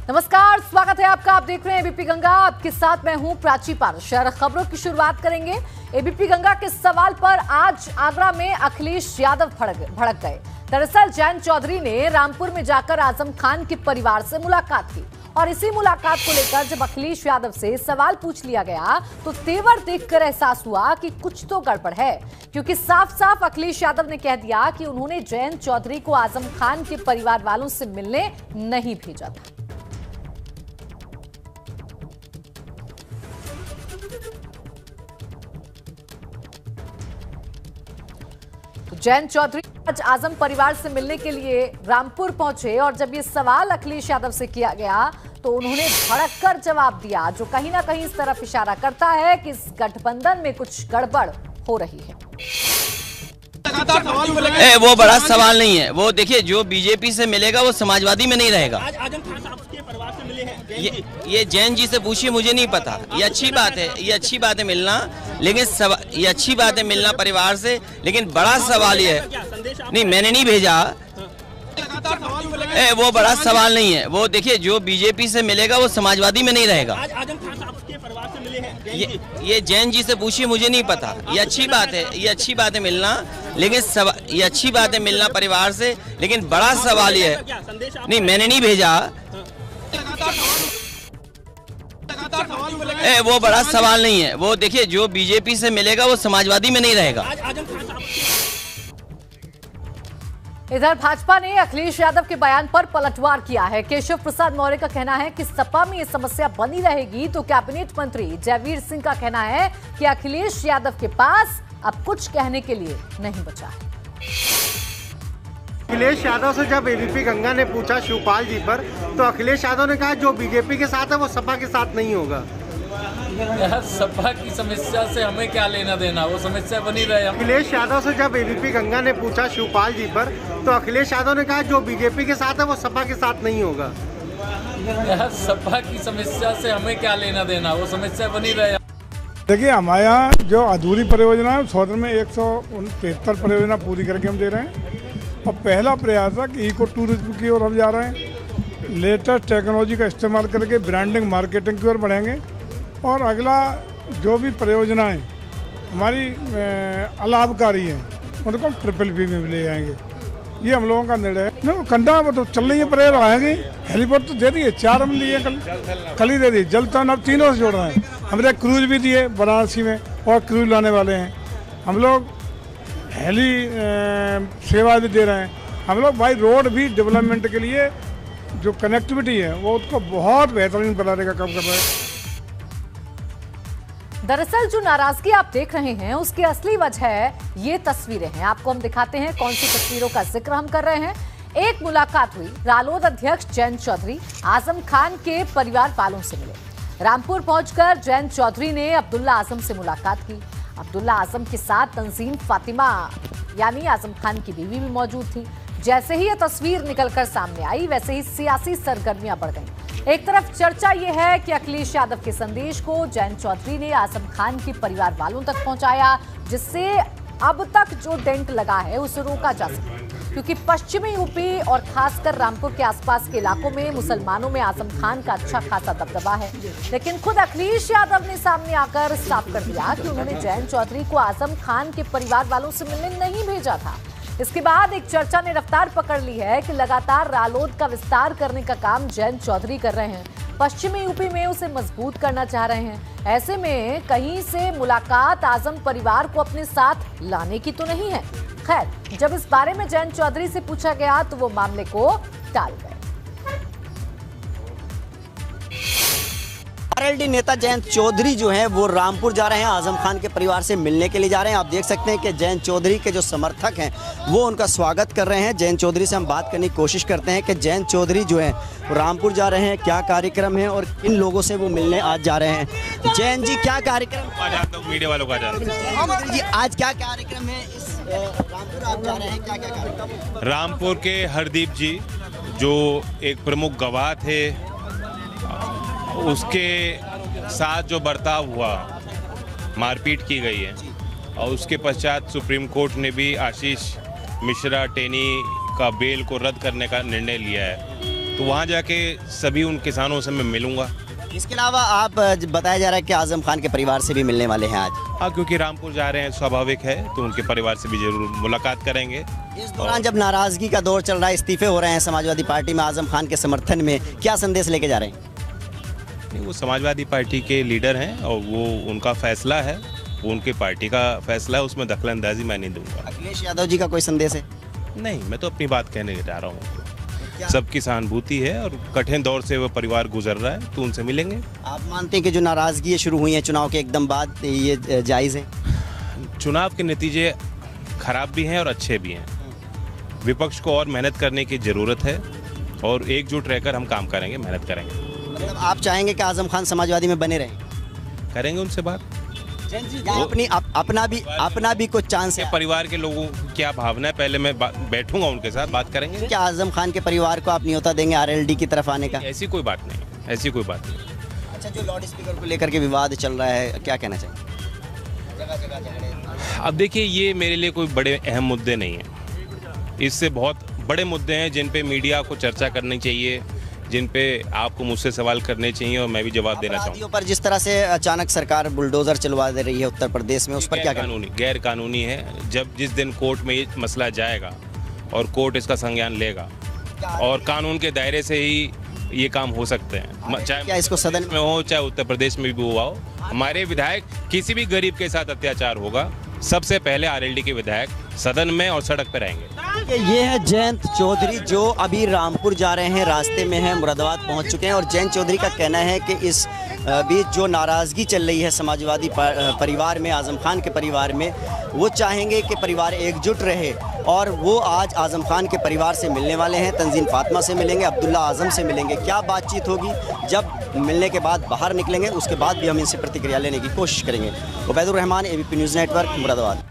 नमस्कार, स्वागत है आपका। आप देख रहे हैं एबीपी गंगा। आपके साथ मैं हूं प्राची पारशर। खबरों की शुरुआत करेंगे एबीपी गंगा के सवाल पर। आज आगरा में अखिलेश यादव भड़क गए। दरअसल जयंत चौधरी ने रामपुर में जाकर आजम खान के परिवार से मुलाकात की और इसी मुलाकात को लेकर जब अखिलेश यादव से सवाल पूछ लिया गया तो तेवर देखकर एहसास हुआ कि कुछ तो गड़बड़ है, क्योंकि साफ साफ अखिलेश यादव ने कह दिया कि उन्होंने जयंत चौधरी को आजम खान के परिवार वालों से मिलने नहीं भेजा था। जयंत चौधरी आज आजम परिवार से मिलने के लिए रामपुर पहुंचे और जब ये सवाल अखिलेश यादव से किया गया तो उन्होंने भड़ककर जवाब दिया, जो कहीं ना कहीं इस तरफ इशारा करता है कि इस गठबंधन में कुछ गड़बड़ हो रही है। वो बड़ा सवाल नहीं है। वो देखिए, जो बीजेपी से मिलेगा वो समाजवादी में नहीं रहेगा। आजम खान साहब के परिवार से मिले हैं। ये जैन जी से पूछिए, मुझे नहीं पता। ये अच्छी बात है, ये अच्छी बात है मिलना, लेकिन ये अच्छी बात है मिलना परिवार से, लेकिन बड़ा सवाल ये है। नहीं, मैंने नहीं भेजा। वो बड़ा सवाल नहीं है। वो देखिए, जो बीजेपी से मिलेगा वो समाजवादी में नहीं रहेगा। आजम खान साहब के परिवार से मिले हैं। ये जैन जी से पूछिए, मुझे नहीं पता। ये अच्छी बात है, ये अच्छी बात है मिलना, लेकिन ये अच्छी बात है मिलना परिवार से, लेकिन बड़ा सवाल ये है। नहीं, मैंने नहीं भेजा। वो बड़ा सवाल नहीं है। वो देखिए, जो बीजेपी से मिलेगा वो समाजवादी में नहीं रहेगा। इधर भाजपा ने अखिलेश यादव के बयान पर पलटवार किया है। केशव प्रसाद मौर्य का कहना है कि सपा में ये समस्या बनी रहेगी, तो कैबिनेट मंत्री जयवीर सिंह का कहना है कि अखिलेश यादव के पास अब कुछ कहने के लिए नहीं बचा है। अखिलेश यादव से जब एबीपी गंगा ने पूछा शिवपाल जी पर, तो अखिलेश यादव ने कहा जो बीजेपी के साथ है वो सपा के साथ नहीं होगा। यार, सपा की समस्या से हमें क्या लेना देना, वो समस्या बनी रहे। अखिलेश यादव से जब एबीपी गंगा ने पूछा शिवपाल जी पर, तो अखिलेश यादव ने कहा जो बीजेपी के साथ है वो सपा के साथ नहीं होगा। यार, सपा की समस्या से हमें क्या लेना देना, वो समस्या बनी रहे। देखिए, हमारे यहाँ जो अधूरी परियोजना है सौदर में 173 परियोजना पूरी करके हम दे रहे हैं। और पहला प्रयास है कि इको टूरिज्म की ओर हम जा रहे हैं। लेटेस्ट टेक्नोलॉजी का इस्तेमाल करके ब्रांडिंग मार्केटिंग की ओर बढ़ेंगे। और अगला जो भी परियोजनाएं हमारी अलाभकारी हैं उनको हम BBB में ले जाएंगे। ये हम लोगों का निर्णय है। नहीं, कंधा तो चल रही है, परेड आएंगे। हेलीपोर्ट तो दे दिए, 4 हम दिए, कल ही दे दिए। जलतन अब 3 से जोड़ रहे हैं। हमने क्रूज भी दिए वाराणसी में और क्रूज लाने वाले हैं। हम लोग हेली सेवा भी दे रहे हैं। हम लोग भाई रोड भी डेवलपमेंट के लिए जो कनेक्टिविटी है वो उसको बहुत बेहतरीन बनाने का काम कर रहे हैं। दरअसल जो नाराजगी आप देख रहे हैं उसकी असली वजह ये तस्वीरें हैं। आपको हम दिखाते हैं कौन सी तस्वीरों का जिक्र हम कर रहे हैं। एक मुलाकात हुई, रालोद अध्यक्ष जयंत चौधरी आजम खान के परिवार वालों से मिले। रामपुर पहुंचकर जयंत चौधरी ने अब्दुल्ला आजम से मुलाकात की। अब्दुल्ला आजम के साथ तंजीम फातिमा यानी आजम खान की बीवी भी मौजूद थी। जैसे ही यह तस्वीर निकलकर सामने आई, वैसे ही सियासी सरगर्मियां बढ़ गईं। एक तरफ चर्चा यह है कि अखिलेश यादव के संदेश को जयंत चौधरी ने आजम खान के परिवार वालों तक पहुंचाया, जिससे अब तक जो डेंट लगा है उसे रोका जा सके, क्योंकि पश्चिमी यूपी और खासकर रामपुर के आसपास के इलाकों में मुसलमानों में आजम खान का अच्छा खासा दबदबा है। लेकिन खुद अखिलेश यादव ने सामने आकर साफ कर दिया कि उन्होंने जयंत चौधरी को आजम खान के परिवार वालों से मिलने नहीं भेजा था। इसके बाद एक चर्चा ने रफ्तार पकड़ ली है कि लगातार रालोद का विस्तार करने का काम जयंत चौधरी कर रहे हैं। पश्चिमी यूपी में उसे मजबूत करना चाह रहे हैं। ऐसे में कहीं से मुलाकात आजम परिवार को अपने साथ लाने की तो नहीं है। खैर, जब इस बारे में जयंत चौधरी से पूछा गया तो वो मामले को टाल गए। आरएलडी नेता जयंत चौधरी जो हैं वो रामपुर जा रहे हैं, आजम खान के परिवार से मिलने के लिए जा रहे हैं। आप देख सकते हैं कि जयंत चौधरी के जो समर्थक हैं वो उनका स्वागत कर रहे हैं। जयंत चौधरी से हम बात करने की कोशिश करते हैं कि जयंत चौधरी जो है रामपुर जा रहे हैं, क्या कार्यक्रम है और किन लोगों से वो मिलने आज जा रहे हैं। जयंत जी, क्या कार्यक्रम? मीडिया वालों का चौधरी जी, आज क्या कार्यक्रम है? रामपुर आप जा रहे हैं, क्या क्या कार्यक्रम? रामपुर के हरदीप जी जो एक प्रमुख गवाह थे, उसके साथ जो बर्ताव हुआ, मारपीट की गई है, और उसके पश्चात सुप्रीम कोर्ट ने भी आशीष मिश्रा टेनी का बेल को रद्द करने का निर्णय लिया है। तो वहाँ जाके सभी उन किसानों से मैं मिलूंगा। इसके अलावा आप बताया जा रहा है कि आजम खान के परिवार से भी मिलने वाले हैं आज। हाँ, क्योंकि रामपुर जा रहे हैं, स्वाभाविक है, तो उनके परिवार से भी जरूर मुलाकात करेंगे। इस दौरान जब नाराजगी का दौर चल रहा है, इस्तीफे हो रहे हैं समाजवादी पार्टी में आजम खान के समर्थन में, क्या संदेश लेके जा रहे हैं? नहीं, वो समाजवादी पार्टी के लीडर हैं और वो उनका फैसला है, वो उनके पार्टी का फैसला है, उसमें दखलंदाजी मैं नहीं दूंगा। अखिलेश यादव जी का कोई संदेश है? नहीं, मैं तो अपनी बात कहने जा रहा हूँ। सबकी सहानुभूति है और कठिन दौर से वो परिवार गुजर रहा है, तो उनसे मिलेंगे। आप मानते हैं कि जो नाराजगी शुरू हुई है चुनाव के एकदम बाद, ये जायज़ है? चुनाव के नतीजे खराब भी हैं और अच्छे भी हैं। विपक्ष को और मेहनत करने की ज़रूरत है और एकजुट रहकर हम काम करेंगे, मेहनत करेंगे। मतलब आप चाहेंगे कि आजम खान समाजवादी में बने रहें? करेंगे उनसे बात। अपना भी कुछ चांस है? परिवार के लोगों की क्या भावना है, पहले मैं बैठूंगा उनके साथ, बात करेंगे। क्या आजम खान के परिवार को आप न्योता देंगे आरएलडी की तरफ आने का? ऐसी कोई बात नहीं, ऐसी कोई बात नहीं। अच्छा, जो लाउड स्पीकर को लेकर के विवाद चल रहा है, क्या कहना चाहिए? जगह झगड़े। अब देखिए, ये मेरे लिए कोई बड़े अहम मुद्दे नहीं हैं। इससे बहुत बड़े मुद्दे हैं जिन पे मीडिया को चर्चा करनी चाहिए, जिन पे आपको मुझसे सवाल करने चाहिए और मैं भी जवाब देना चाहूँगा। पर जिस तरह से अचानक सरकार बुलडोजर चलवा दे रही है उत्तर प्रदेश में, उस पर क्या कहना? गैर कानूनी है। जब जिस दिन कोर्ट में ये मसला जाएगा और कोर्ट इसका संज्ञान लेगा और कानून के दायरे से ही ये काम हो सकते हैं, चाहे क्या इसको सदन में हो चाहे उत्तर प्रदेश में भी हुआ हो। हमारे विधायक, किसी भी गरीब के साथ अत्याचार होगा, सबसे पहले आरएलडी के विधायक सदन में और सड़क पर रहेंगे। ये है जयंत चौधरी जो अभी रामपुर जा रहे हैं, रास्ते में हैं, मुरादाबाद पहुंच चुके हैं। और जयंत चौधरी का कहना है कि इस बीच जो नाराज़गी चल रही है समाजवादी परिवार में, आजम खान के परिवार में, वो चाहेंगे कि परिवार एकजुट रहे और वो आज आजम खान के परिवार से मिलने वाले हैं। तंजीन फातिमा से मिलेंगे, अब्दुल्ला आजम से मिलेंगे। क्या बातचीत होगी, जब मिलने के बाद बाहर निकलेंगे उसके बाद भी हम इनसे प्रतिक्रिया लेने की कोशिश करेंगे। Ubaidur Rahman, ABP news network, Moradabad.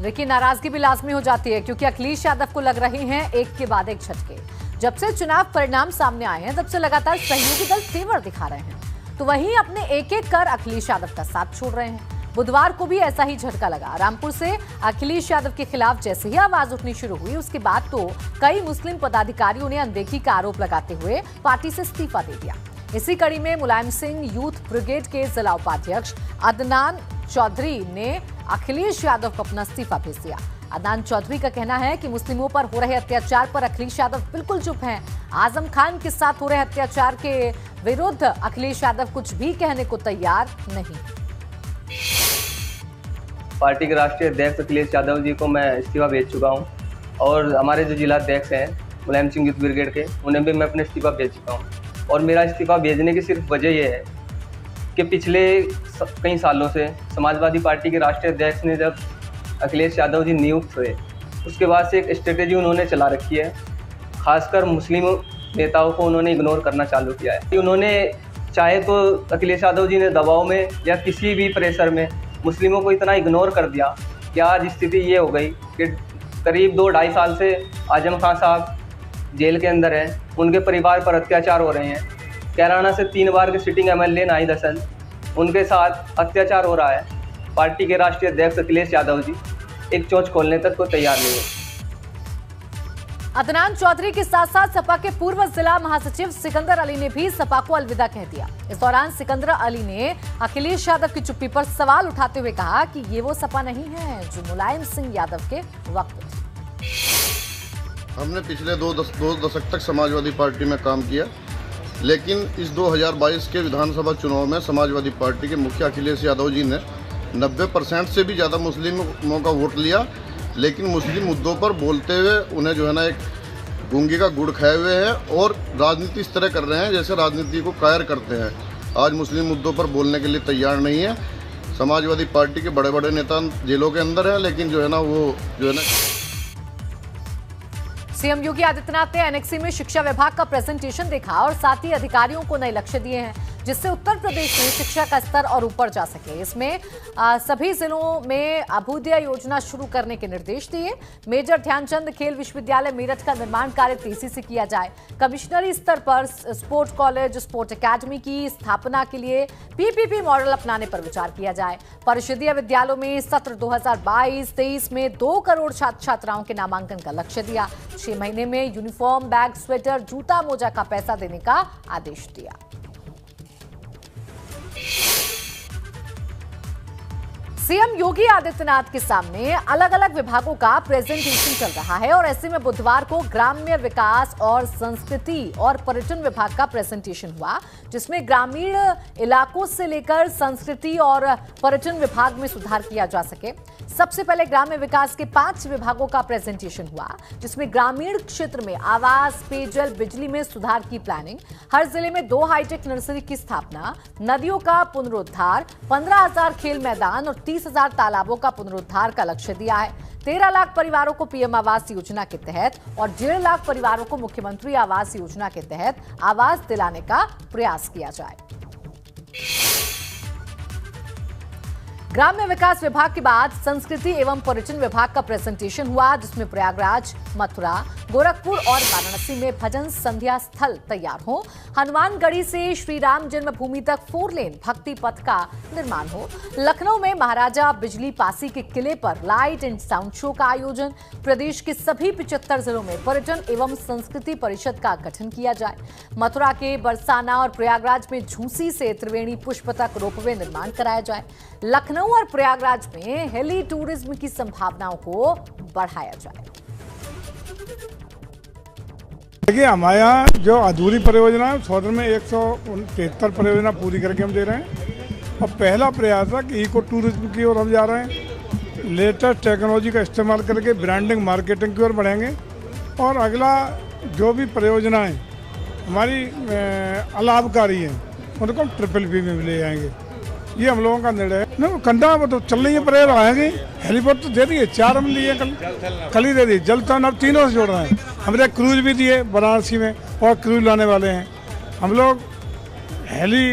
लेकिन नाराजगी भी लाजमी हो जाती है क्योंकि अखिलेश यादव को लग रहे हैं एक के बाद एक झटके। जब से चुनाव परिणाम सामने आए हैं तब से लगातार सहयोगी दल तेवर दिखा रहे हैं, तो वहीं अपने एक एक कर अखिलेश यादव का साथ छोड़ रहे हैं। बुधवार को भी ऐसा ही झटका लगा। रामपुर से अखिलेश यादव के खिलाफ जैसे ही आवाज उठनी शुरू हुई, उसके बाद तो कई मुस्लिम पदाधिकारियों ने अनदेखी का आरोप लगाते हुए पार्टी से इस्तीफा दे दिया। इसी कड़ी में मुलायम सिंह यूथ ब्रिगेड के जिला उपाध्यक्ष अदनान चौधरी ने अखिलेश यादव को अपना इस्तीफा भेज दिया। अदनान चौधरी का कहना है कि मुस्लिमों पर हो रहे अत्याचार पर अखिलेश यादव बिल्कुल चुप हैं। आजम खान के साथ हो रहे अत्याचार के विरुद्ध अखिलेश यादव कुछ भी कहने को तैयार नहीं। पार्टी के राष्ट्रीय अध्यक्ष अखिलेश यादव जी को मैं इस्तीफा भेज चुका हूं और हमारे जो जिला अध्यक्ष हैं मुलायम सिंह यूथ ब्रिगेड के, उन्हें भी मैं अपने इस्तीफा भेज चुका हूं। और मेरा इस्तीफा भेजने की सिर्फ वजह यह है कि पिछले कई सालों से समाजवादी पार्टी के राष्ट्रीय अध्यक्ष ने जब अखिलेश यादव जी नियुक्त हुए, उसके बाद से एक स्ट्रेटेजी उन्होंने चला रखी है। खासकर मुस्लिम नेताओं को उन्होंने इग्नोर करना चालू किया है। उन्होंने चाहे तो अखिलेश यादव जी ने दबाव में या किसी भी प्रेशर में मुस्लिमों को इतना इग्नोर कर दिया कि आज स्थिति ये हो गई कि करीब 2-2.5 साल से आजम खान साहब जेल के अंदर हैं। उनके परिवार पर अत्याचार हो रहे हैं। कैराना से 3 बार के सिटिंग एमएलए नाहिद हसन, उनके साथ अत्याचार हो रहा है। पार्टी के राष्ट्रीय अध्यक्ष अखिलेश यादव जी एक चोंच खोलने तक को तैयार नहीं है। अदनान चौधरी के साथ साथ सपा के पूर्व जिला महासचिव सिकंदर अली ने भी सपा को अलविदा कह दिया। इस दौरान सिकंदर अली ने अखिलेश यादव की चुप्पी पर सवाल उठाते हुए कहा कि ये वो सपा नहीं है जो मुलायम सिंह यादव के वक्त थी। हमने पिछले 2 दशक तक समाजवादी पार्टी में काम किया, लेकिन इस 2022 के विधानसभा चुनाव में समाजवादी पार्टी के मुखिया अखिलेश यादव जी ने 90% से भी ज़्यादा मुस्लिमों का वोट लिया, लेकिन मुस्लिम मुद्दों पर बोलते हुए उन्हें जो है ना एक गूंगी का गुड़ खाए हुए हैं और राजनीति इस तरह कर रहे हैं जैसे राजनीति को कायर करते हैं। आज मुस्लिम मुद्दों पर बोलने के लिए तैयार नहीं है। समाजवादी पार्टी के बड़े बड़े नेता जेलों के अंदर हैं, लेकिन जो है ना वो जो है ना। सीएम योगी आदित्यनाथ ने एनेक्सी में शिक्षा विभाग का प्रेजेंटेशन देखा और साथ ही अधिकारियों को नए लक्ष्य दिए हैं। जिससे उत्तर प्रदेश में शिक्षा का स्तर और ऊपर जा सके। इसमें सभी जिलों में अभ्युदय योजना शुरू करने के निर्देश दिए। मेजर ध्यानचंद खेल विश्वविद्यालय मेरठ का निर्माण कार्य तेजी से किया जाए। कमिश्नरी स्तर पर स्पोर्ट्स कॉलेज, स्पोर्ट्स एकेडमी की स्थापना के लिए पीपीपी मॉडल अपनाने पर विचार किया जाए। परिषदीय विद्यालयों में सत्र 2022-23 में 2 करोड़ छात्र छात्राओं के नामांकन का लक्ष्य दिया। 6 महीने में यूनिफॉर्म, बैग, स्वेटर, जूता, मोजा का पैसा देने का आदेश दिया। सीएम योगी आदित्यनाथ के सामने अलग अलग विभागों का प्रेजेंटेशन चल रहा है और ऐसे में बुधवार को ग्राम्य विकास और संस्कृति और पर्यटन विभाग का प्रेजेंटेशन हुआ, जिसमें ग्रामीण इलाकों से लेकर संस्कृति और पर्यटन विभाग में सुधार किया जा सके। सबसे पहले ग्राम्य विकास के 5 विभागों का प्रेजेंटेशन हुआ, जिसमें ग्रामीण क्षेत्र में आवास, पेयजल, बिजली में सुधार की प्लानिंग, हर जिले में 2 हाईटेक नर्सरी की स्थापना, नदियों का पुनरुद्धार, 15,000 खेल मैदान और 30,000 तालाबों का पुनरुद्धार का लक्ष्य दिया है। 13 लाख परिवारों को पीएम आवास योजना के तहत और 1.5 लाख परिवारों को मुख्यमंत्री आवास योजना के तहत आवास दिलाने का प्रयास किया जाए। ग्राम्य विकास विभाग के बाद संस्कृति एवं पर्यटन विभाग का प्रेजेंटेशन हुआ, जिसमें प्रयागराज, मथुरा, गोरखपुर और वाराणसी में भजन संध्या स्थल तैयार हो, हनुमानगढ़ी से श्री राम जन्मभूमि तक 4 लेन भक्ति पथ का निर्माण हो, लखनऊ में महाराजा बिजली पासी के किले पर लाइट एंड साउंड शो का आयोजन, प्रदेश के सभी 75 जिलों में पर्यटन एवं संस्कृति परिषद का गठन किया जाए, मथुरा के बरसाना और प्रयागराज में झूसी से त्रिवेणी पुष्प तक रोपवे निर्माण कराया जाए, लखनऊ और प्रयागराज में हेली टूरिज्म की संभावनाओं को बढ़ाया जाए। देखिए, हमारे यहाँ जो अधूरी परियोजना है, सौदर में 173 परियोजना पूरी करके हम दे रहे हैं और पहला प्रयास है कि इको टूरिज्म की ओर हम जा रहे हैं। लेटेस्ट टेक्नोलॉजी का इस्तेमाल करके ब्रांडिंग, मार्केटिंग की ओर बढ़ेंगे और अगला जो भी परियोजनाएं हमारी अलाभकारी हैं उनको हम BBB में ले जाएंगे। ये हम लोगों का निर्णय है। ना कंधा वो तो चल रही है, परेड आएंगे, हेलीपोर्ट तो दे दिए, 4 हम दिए, कल ही दे दिए, जल तो अब 3 से जोड़ रहे हैं। हमने क्रूज भी दिए वाराणसी में और क्रूज लाने वाले हैं। हम लोग हेली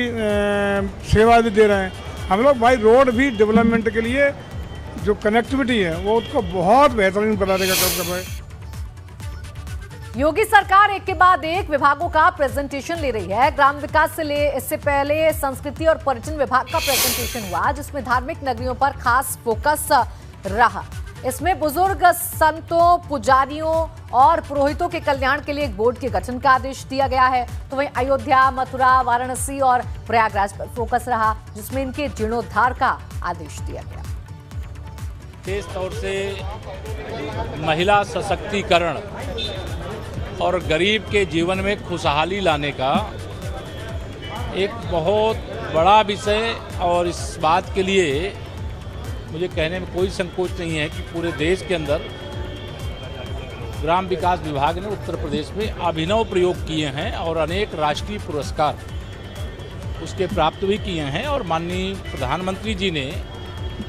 सेवा भी दे रहे हैं। हम लोग भाई रोड भी डेवलपमेंट के लिए जो कनेक्टिविटी है वो उसको बहुत बेहतरीन बनाने का काम कर रहे हैं। योगी सरकार एक के बाद एक विभागों का प्रेजेंटेशन ले रही है। ग्राम विकास से इससे पहले संस्कृति और पर्यटन विभाग का प्रेजेंटेशन हुआ, जिसमें धार्मिक नगरियों पर खास फोकस रहा। इसमें बुजुर्ग संतों, पुजारियों और पुरोहितों के कल्याण के लिए एक बोर्ड के गठन का आदेश दिया गया है। तो वहीं अयोध्या, मथुरा, वाराणसी और प्रयागराज पर फोकस रहा, जिसमें इनके जीर्णोद्धार का आदेश दिया गया। विशेष तौर से महिला सशक्तिकरण और गरीब के जीवन में खुशहाली लाने का एक बहुत बड़ा विषय, और इस बात के लिए मुझे कहने में कोई संकोच नहीं है कि पूरे देश के अंदर ग्राम विकास विभाग ने उत्तर प्रदेश में अभिनव प्रयोग किए हैं और अनेक राष्ट्रीय पुरस्कार उसके प्राप्त भी किए हैं। और माननीय प्रधानमंत्री जी ने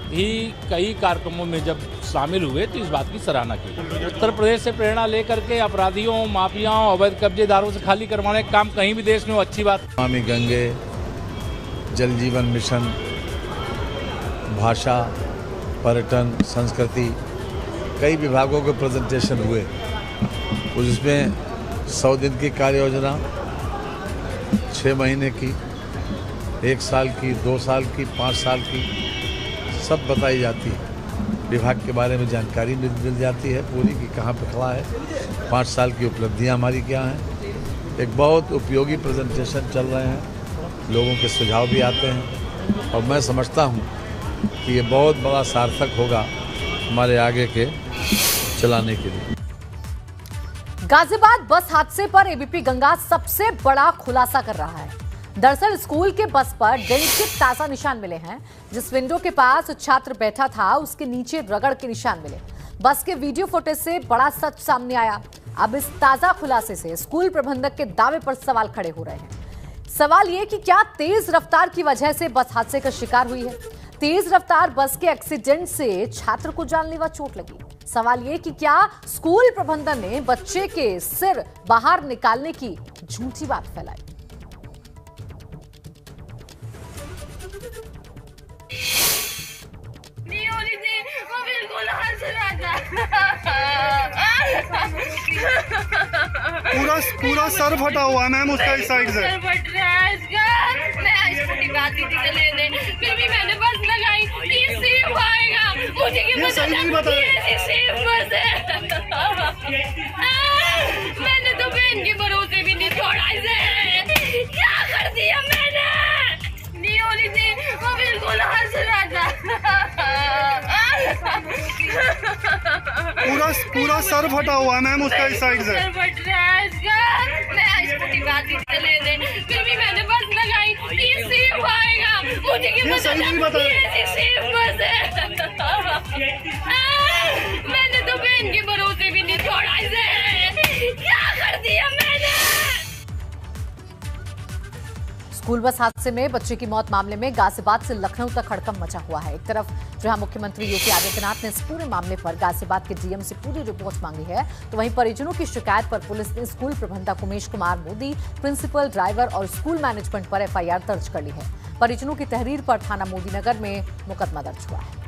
भी कई कार्यक्रमों में जब शामिल हुए तो इस बात की सराहना की। उत्तर प्रदेश से प्रेरणा लेकर के अपराधियों, माफियाओं, अवैध कब्जेदारों से खाली करवाने का काम कहीं भी देश में हो, अच्छी बात। नमामि गंगे, जल जीवन मिशन, भाषा, पर्यटन, संस्कृति, कई विभागों के प्रेजेंटेशन हुए। उसमें 100 दिन की कार्य योजना, 6 महीने की, 1 साल की, 2 साल की, 5 साल की सब बताई जाती है। विभाग के बारे में जानकारी मिल जाती है पूरी कि कहाँ पे खड़ा है, 5 साल की उपलब्धियाँ हमारी क्या हैं। एक बहुत उपयोगी प्रेजेंटेशन चल रहे हैं, लोगों के सुझाव भी आते हैं और मैं समझता हूँ कि ये बहुत बड़ा सार्थक होगा हमारे आगे के चलाने के लिए। गाजियाबाद बस हादसे पर एबीपी गंगा सबसे बड़ा खुलासा कर रहा है। दरअसल स्कूल के बस पर डेंट के ताजा निशान मिले हैं। जिस विंडो के पास छात्र बैठा था उसके नीचे रगड़ के निशान मिले। बस के वीडियो फुटेज से बड़ा सच सामने आया। अब इस ताजा खुलासे से स्कूल प्रबंधक के दावे पर सवाल खड़े हो रहे हैं। सवाल ये कि क्या तेज रफ्तार की वजह से बस हादसे का शिकार हुई है? तेज रफ्तार बस के एक्सीडेंट से छात्र को जानलेवा चोट लगी। सवाल ये कि क्या स्कूल प्रबंधन ने बच्चे के सिर बाहर निकालने की झूठी बात फैलाई? पूरा सर फटा हुआ है मैम उसका इस साइड से। सर फट रहा है इसका। मैं स्कूटी बात दी थी लेने, फिर भी मैंने बस लगाई, ये सेफ आएगा, मुझे क्या पता ये सेफ बस है। मैंने तो बहन के भरोसे भी नहीं छोड़ा इसे। क्या कर दिया मैंने? नियोली थी वो बिल्कुल हंस रहा था। पूरा सर फटा हुआ है मैम उसका इस साइड से। सर फट रहा है इसका। मैं स्कूटी बात दी थी लेने, फिर भी मैंने बस लगाई, ये सेफ आएगा, मुझे क्या पता ये सेफ बस है। मैंने तो बहन के भरोसे भी नहीं छोड़ा इसे। क्या कर दिया मैंने? स्कूल बस हादसे में बच्चे की मौत मामले में गाजियाबाद से लखनऊ तक हड़कंप मचा हुआ है। एक तरफ जहां मुख्यमंत्री योगी आदित्यनाथ ने इस पूरे मामले पर गाजियाबाद के डीएम से पूरी रिपोर्ट मांगी है, तो वहीं परिजनों की शिकायत पर पुलिस ने स्कूल प्रबंधक उमेश कुमार मोदी, प्रिंसिपल, ड्राइवर और स्कूल मैनेजमेंट पर एफआईआर दर्ज कर ली है। परिजनों की तहरीर पर थाना मोदीनगर में मुकदमा दर्ज हुआ है।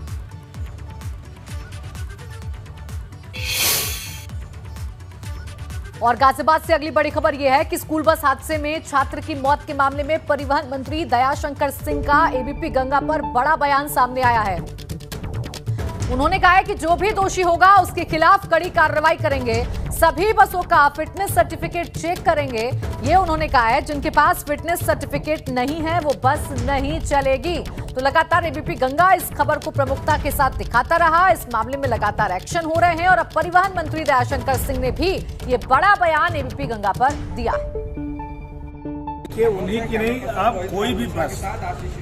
और गाजियाबाद से अगली बड़ी खबर यह है कि स्कूल बस हादसे में छात्र की मौत के मामले में परिवहन मंत्री दयाशंकर सिंह का एबीपी गंगा पर बड़ा बयान सामने आया है। उन्होंने कहा है कि जो भी दोषी होगा उसके खिलाफ कड़ी कार्रवाई करेंगे, सभी बसों का फिटनेस सर्टिफिकेट चेक करेंगे। ये उन्होंने कहा है जिनके पास फिटनेस सर्टिफिकेट नहीं है वो बस नहीं चलेगी। तो लगातार एबीपी गंगा इस खबर को प्रमुखता के साथ दिखाता रहा। इस मामले में लगातार एक्शन हो रहे हैं और अब परिवहन मंत्री दयाशंकर सिंह ने भी ये बड़ा बयान एबीपी गंगा पर दिया है कि उन्हीं की नहीं, अब कोई भी बस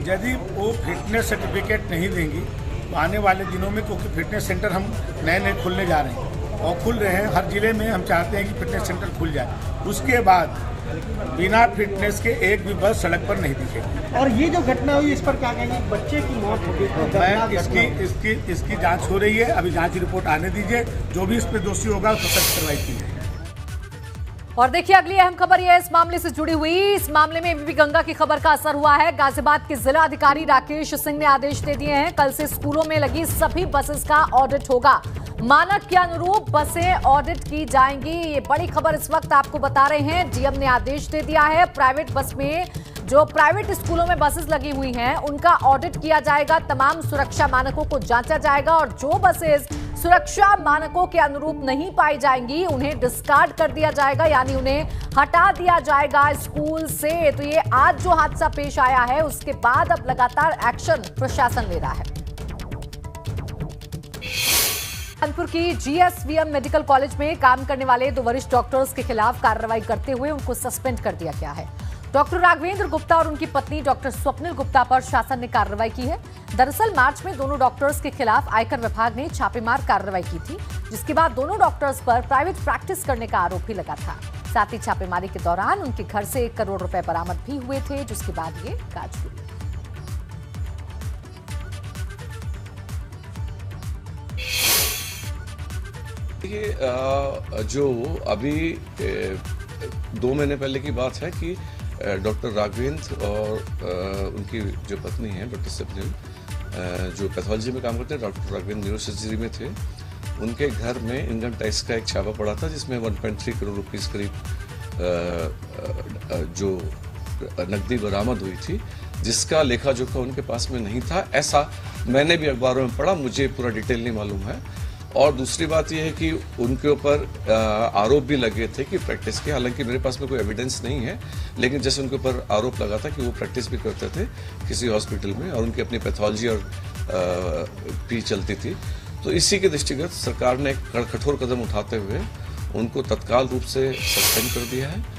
यदि वो फिटनेस सर्टिफिकेट नहीं देंगी तो आने वाले दिनों में, क्योंकि फिटनेस सेंटर हम नए खुलने जा रहे हैं और खुल रहे हैं हर जिले में, हम चाहते हैं कि फिटनेस सेंटर खुल जाए। उसके बाद बिना फिटनेस के एक भी बस सड़क पर नहीं दिखेगी। और ये जो घटना हुई इस पर क्या कहेंगे? बच्चे की मौत हो गई, इसकी जांच हो रही है, अभी जांच रिपोर्ट आने दीजिए, जो भी इस पर दोषी होगा उसको सख्त कार्रवाई की जाएगी। और देखिए अगली अहम खबर यह है इस मामले से जुड़ी हुई। इस मामले में एबीपी गंगा की खबर का असर हुआ है। गाजियाबाद के जिला अधिकारी राकेश सिंह ने आदेश दे दिए हैं, कल से स्कूलों में लगी सभी बसेस का ऑडिट होगा, मानक के अनुरूप बसें ऑडिट की जाएंगी। ये बड़ी खबर इस वक्त आपको बता रहे हैं। डीएम ने आदेश दे दिया है, प्राइवेट बस में जो प्राइवेट स्कूलों में बसेस लगी हुई हैं उनका ऑडिट किया जाएगा, तमाम सुरक्षा मानकों को जांचा जाएगा और जो बसेस सुरक्षा मानकों के अनुरूप नहीं पाई जाएंगी उन्हें डिस्कार्ड कर दिया जाएगा, यानी उन्हें हटा दिया जाएगा स्कूल से। तो ये आज जो हादसा पेश आया है उसके बाद अब लगातार एक्शन प्रशासन ले रहा है। कानपुर की जीएसवीएम मेडिकल कॉलेज में काम करने वाले 2 वरिष्ठ डॉक्टर्स के खिलाफ कार्रवाई करते हुए उनको सस्पेंड कर दिया गया है। डॉक्टर राघवेंद्र गुप्ता और उनकी पत्नी डॉक्टर स्वप्निल गुप्ता पर शासन ने कार्रवाई की है। दरअसल मार्च में दोनों डॉक्टर्स के खिलाफ आयकर विभाग ने छापेमार कार्रवाई की थी, जिसके बाद दोनों डॉक्टर्स पर प्राइवेट प्रैक्टिस करने का आरोप भी लगा था। साथ ही छापेमारी के दौरान उनके घर से 1 करोड़ रुपए बरामद भी हुए थे, जिसके बाद ये काज हुई। जो अभी 2 महीने पहले की बात है कि डॉक्टर राघवेंद्र और उनकी जो पत्नी है डॉक्टर स्वप्निल, जो पैथोलॉजी में काम करते हैं, डॉक्टर राघवेंद्र न्यूरोसर्जरी में थे, उनके घर में इनकम टैक्स का एक छापा पड़ा था जिसमें 1.3 करोड़ रुपीस करीब जो नकदी बरामद हुई थी, जिसका लेखा जोखा उनके पास में नहीं था। ऐसा मैंने भी अखबारों में पढ़ा, मुझे पूरा डिटेल नहीं मालूम है। और दूसरी बात यह है कि उनके ऊपर आरोप भी लगे थे कि प्रैक्टिस के, हालांकि मेरे पास में कोई एविडेंस नहीं है, लेकिन जैसे उनके ऊपर आरोप लगा था कि वो प्रैक्टिस भी करते थे किसी हॉस्पिटल में और उनकी अपनी पैथोलॉजी और भी चलती थी। तो इसी के दृष्टिगत सरकार ने कठोर कदम उठाते हुए उनको तत्काल रूप से सस्पेंड कर दिया है।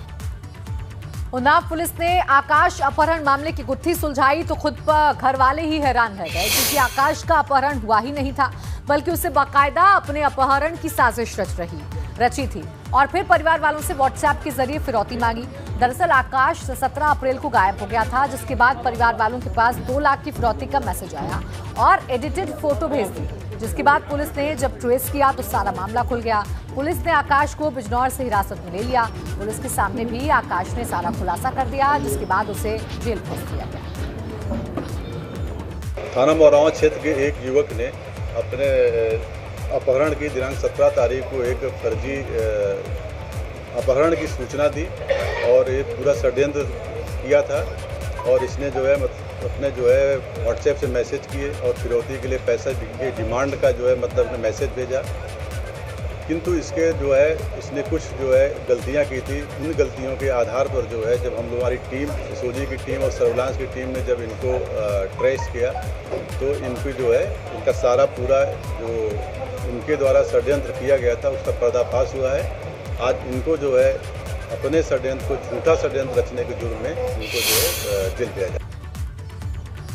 उन्नाव पुलिस ने आकाश अपहरण मामले की गुत्थी सुलझाई तो खुद पर घर वाले ही हैरान रह गए, क्योंकि आकाश का अपहरण हुआ ही नहीं था, बल्कि उसे बाकायदा अपने अपहरण की साजिश रची थी और फिर परिवार वालों से व्हाट्सएप के जरिए फिरौती मांगी। दरअसल आकाश 17 अप्रैल को गायब हो गया था, जिसके बाद परिवार वालों के पास 2 लाख की फिरौती का मैसेज आया और एडिटेड फोटो भेज दी, जिसके बाद पुलिस ने जब ट्रेस किया तो सारा मामला खुल गया। पुलिस ने आकाश को बिजनौर से हिरासत में ले लिया। पुलिस के सामने भी आकाश ने सारा खुलासा कर दिया, जिसके बाद उसे जेल भेज दिया गया। थाना मोरावा क्षेत्र के एक युवक ने अपने अपहरण की दिनांक 17 तारीख को एक फर्जी अपहरण की सूचना दी और ये पूरा षड्यंत्र किया था और इसने जो है अपने जो है व्हाट्सएप से मैसेज किए और फिरौती के लिए पैसा की डिमांड का जो है मतलब मैसेज भेजा। किंतु इसके जो है इसने कुछ जो है गलतियां की थी। उन गलतियों के आधार पर जो है जब हम लोग हमारी टीम एसओजी की टीम और सर्विलांस की टीम ने जब इनको ट्रेस किया तो इनको जो है इनका सारा पूरा जो उनके द्वारा षड्यंत्र किया गया था उसका पर्दाफाश हुआ है। आज इनको जो है अपने षड्यंत्र को झूठा षड्यंत्र रचने के जुर्म में इनको जो है जेल भेजा जाए।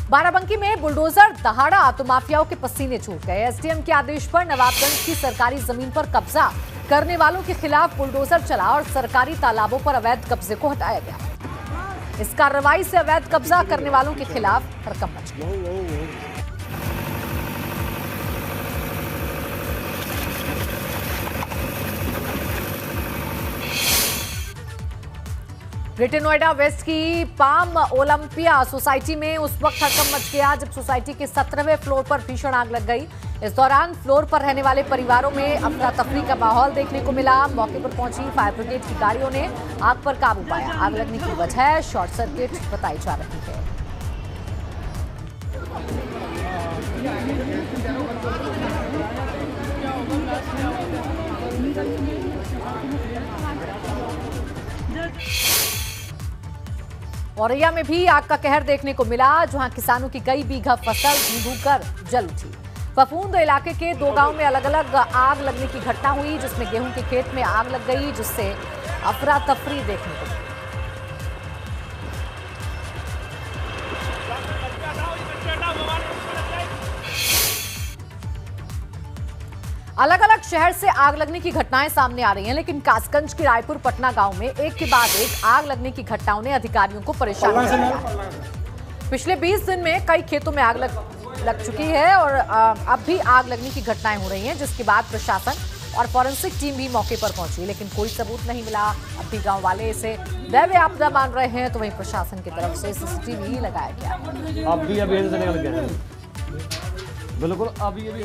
बाराबंकी में बुलडोजर दहाड़ा तो माफियाओं के पसीने छूट गए। एसडीएम के आदेश पर नवाबगंज की सरकारी जमीन पर कब्जा करने वालों के खिलाफ बुलडोजर चला और सरकारी तालाबों पर अवैध कब्जे को हटाया गया। इस कार्रवाई से अवैध कब्जा करने वालों के खिलाफ हड़कंप मच गया। ग्रेटर नोएडा वेस्ट की पाम ओलंपिया सोसाइटी में उस वक्त हड़कंप मच गया जब सोसाइटी के 17वें फ्लोर पर भीषण आग लग गई। इस दौरान फ्लोर पर रहने वाले परिवारों में अफरा तफरी का माहौल देखने को मिला। मौके पर पहुंची फायर ब्रिगेड की गाड़ियों ने आग पर काबू पाया। आग लगने की वजह शॉर्ट सर्किट बताई जा रही है। औरैया में भी आग का कहर देखने को मिला जहां किसानों की कई बीघा फसल भून कर जल उठी। फफूंद इलाके के 2 गांव में अलग अलग आग लगने की घटना हुई जिसमें गेहूं के खेत में आग लग गई जिससे अफरा तफरी देखने को मिली। अलग अलग शहर से आग लगने की घटनाएं सामने आ रही हैं, लेकिन कासगंज के रायपुर पटना गांव में एक के बाद एक आग लगने की घटनाओं ने अधिकारियों को परेशान कर दिया है। पिछले 20 दिन में कई खेतों में आग लग चुकी है और अब भी आग लगने की घटनाएं हो रही हैं, जिसके बाद प्रशासन और फॉरेंसिक टीम भी मौके पर पहुंची, लेकिन कोई सबूत नहीं मिला। अब भी गाँव वाले इसे दैवीय आपदा मान रहे हैं, तो वहीं प्रशासन की तरफ से CCTV लगाया गया। अब भी निकल गया बिल्कुल। अब ये भी